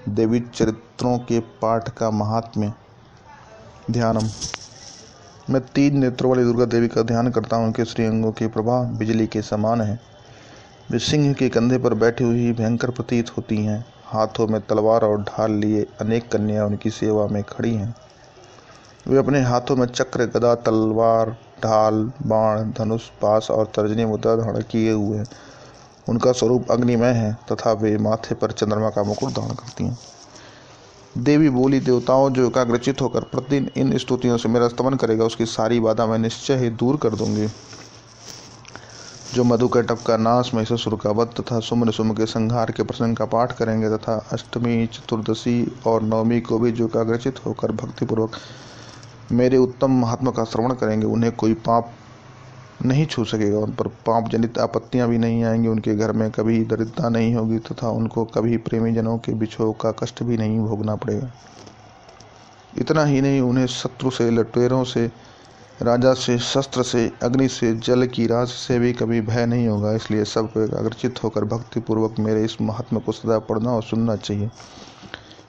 देवी चरित्रों के पाठ का महात्म्य। ध्यानम। मैं 3 नेत्रों वाली दुर्गा देवी का ध्यान करता हूँ। उनके श्रीअंगों की प्रभा बिजली के समान है। वे सिंह के कंधे पर बैठी हुई भयंकर प्रतीत होती हैं। हाथों में तलवार और ढाल लिए अनेक कन्याएं उनकी सेवा में खड़ी हैं। वे अपने हाथों में चक्र, गदा, तलवार, ढाल, बाण, धनुष, पास और तर्जनी मुद्रा धारण किए हुए हैं। उनका स्वरूप अग्निमय है तथा वे माथे पर चंद्रमा का मुकुट धारण करती हैं। देवी बोली, देवताओं, जो एकाग्रचित होकर प्रतिदिन इन स्तुतियों से मेरा स्तमन करेगा, उसकी सारी बाधा मैं निश्चय ही दूर कर दूंगी। जो मधुकैटभ का नाश, महिषासुर का वध तथा शुम्भ निशुम्भ के संहार के प्रसंग का पाठ करेंगे तथा अष्टमी, चतुर्दशी और नवमी को भी जो एकाग्रचित होकर भक्तिपूर्वक मेरे उत्तम महात्मा का श्रवण करेंगे, उन्हें कोई पाप नहीं छू सकेगा। उन पर पाप जनित आपत्तियां भी नहीं आएंगी। उनके घर में कभी दरिद्रता नहीं होगी तथा उनको कभी प्रेमी जनों के बिछोह का कष्ट भी नहीं भोगना पड़ेगा। इतना ही नहीं, उन्हें शत्रु से, लुटेरों से, राजा से, शस्त्र से, अग्नि से, जल की राशि से भी कभी भय नहीं होगा। इसलिए सबको एकाग्रचित होकर भक्तिपूर्वक मेरे इस महात्मा को सदा पढ़ना और सुनना चाहिए।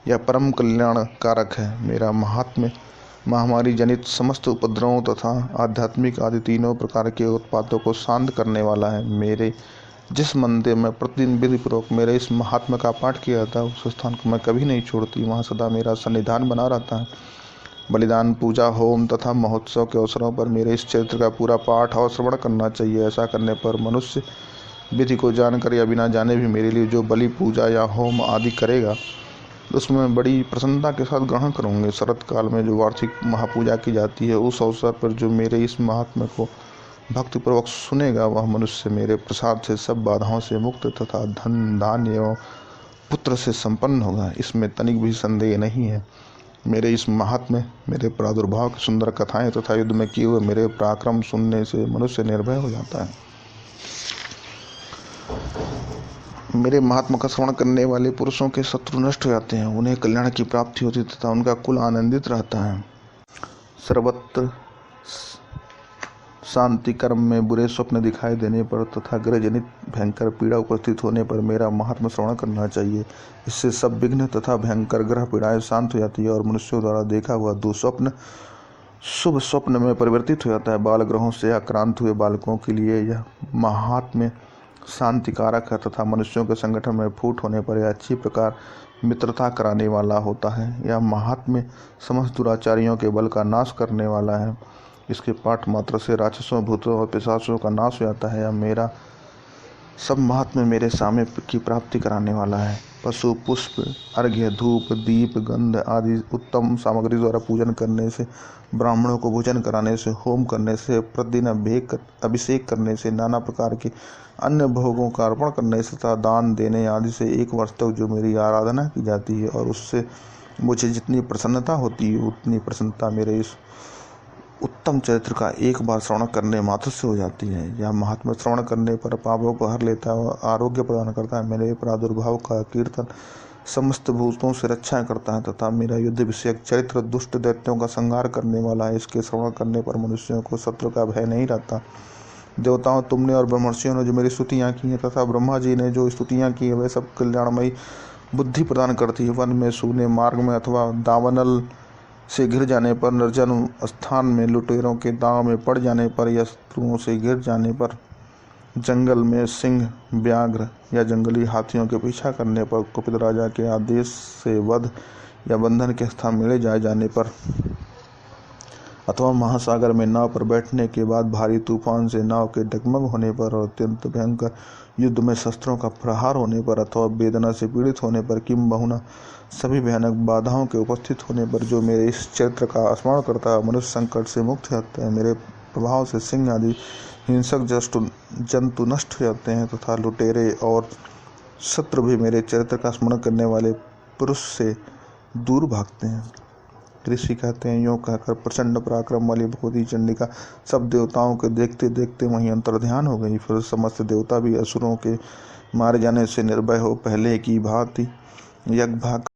यह परम कल्याण कारक है। मेरा महात्म्य महामारी जनित समस्त उपद्रवों तथा आध्यात्मिक आदि तीनों प्रकार के उत्पातों को शांत करने वाला है। मेरे जिस मंदिर में प्रतिदिन विधिपूर्वक मेरे इस महात्मा का पाठ किया जाता है, उस स्थान को मैं कभी नहीं छोड़ती। वहाँ सदा मेरा सन्निधान बना रहता है। बलिदान, पूजा, होम तथा महोत्सव के अवसरों पर मेरे इस चरित्र का पूरा पाठ और श्रवण करना चाहिए। ऐसा करने पर मनुष्य विधि को जानकर या बिना जाने भी मेरे लिए जो बलि, पूजा या होम आदि करेगा, उसमें बड़ी प्रसन्नता के साथ ग्रहण करूँगे। शरत काल में जो वार्षिक महापूजा की जाती है, उस अवसर पर जो मेरे इस महात्म्य को भक्तिपूर्वक सुनेगा, वह मनुष्य मेरे प्रसाद से सब बाधाओं से मुक्त तथा धन, धान्य एवं पुत्र से संपन्न होगा। इसमें तनिक भी संदेह नहीं है। मेरे इस महात्म्य, मेरे प्रादुर्भाव की सुंदर कथाएं तथा युद्ध में किए हुए मेरे पराक्रम सुनने से मनुष्य निर्भय हो जाता है। मेरे महात्मा का श्रवण करने वाले पुरुषों के शत्रु नष्ट हो जाते हैं। उन्हें कल्याण की प्राप्ति होती तथा उनका कुल आनंदित रहता है। सर्वत्र शांति कर्म में बुरे स्वप्न दिखाई देने पर तथा ग्रह जनित भयंकर पीड़ा उपस्थित होने पर मेरा महात्मा श्रवण करना चाहिए। इससे सब विघ्न तथा भयंकर ग्रह पीड़ाएं शांत हो जाती है और मनुष्यों द्वारा देखा हुआ दुस्वप्न शुभ स्वप्न में परिवर्तित हो जाता है। बाल ग्रहों से आक्रांत हुए बालकों के लिए यह महात्म्य शांतिकारक है तथा मनुष्यों के संगठन में फूट होने पर यह अच्छी प्रकार मित्रता कराने वाला होता है। यह महात्म्य समस्त दुराचारियों के बल का नाश करने वाला है। इसके पाठ मात्र से राक्षसों, भूतों और पिशाचों का नाश हो जाता है। यह मेरा सब महात्म्य मेरे साम्य की प्राप्ति कराने वाला है। पशु, पुष्प, अर्घ्य, धूप, दीप, गंध आदि उत्तम सामग्री द्वारा पूजन करने से, ब्राह्मणों को भोजन कराने से, होम करने से, प्रतिदिन अभिषेक करने से, नाना प्रकार के अन्य भोगों का अर्पण करने से तथा दान देने आदि से 1 वर्ष तक जो मेरी आराधना की जाती है और उससे मुझे जितनी प्रसन्नता होती है, उतनी प्रसन्नता मेरे इस उत्तम चरित्र का एक बार श्रवण करने मात्र से हो जाती है। यह महात्मा श्रवण करने पर पापों को हर लेता है और आरोग्य प्रदान करता है। मेरे प्रादुर्भाव का कीर्तन समस्त भूतों से रक्षा करता है तथा मेरा युद्ध विषयक चरित्र दुष्ट दैत्यों का संहार करने वाला है। इसके श्रवण करने पर मनुष्यों को शत्रु का भय नहीं रहता। देवताओं, तुमने और ब्रह्मर्षियों ने जो मेरी स्तुतियाँ की हैं तथा ब्रह्मा जी ने जो स्तुतियाँ की हैं, वे सब कल्याणमयी बुद्धि प्रदान करती है। वन में, सूने मार्ग में अथवा दावानल से घिर जाने पर, निर्जन स्थान में, लुटेरों के दांव में पड़ जाने पर या शत्रुओं से घिर जाने पर, जंगल में सिंह, व्याघ्र या जंगली हाथियों के पीछा करने पर, कुपित राजा के आदेश से वध या बंधन के स्थान में ले जाए जाने पर, अथवा महासागर में नाव पर बैठने के बाद भारी तूफान से नाव के डगमग होने पर और अत्यंत भयंकर युद्ध में शस्त्रों का प्रहार होने पर अथवा वेदना से पीड़ित होने पर, किंबहुना सभी भयानक बाधाओं के उपस्थित होने पर जो मेरे इस चरित्र का स्मरण करता है, मनुष्य संकट से मुक्त रहते हैं। मेरे प्रभाव से सिंह आदि हिंसक जंतु नष्ट हो जाते हैं तथा लुटेरे और शत्रु भी मेरे चरित्र का स्मरण करने वाले पुरुष से दूर भागते हैं। ऋषि कहते हैं, यूँ कहकर प्रचंड पराक्रम वाली भगवती चंडिका सब देवताओं के देखते देखते वहीं अंतर्ध्यान हो गई। फिर समस्त देवता भी असुरों के मारे जाने से निर्भय हो पहले की भांति यज्ञ भाग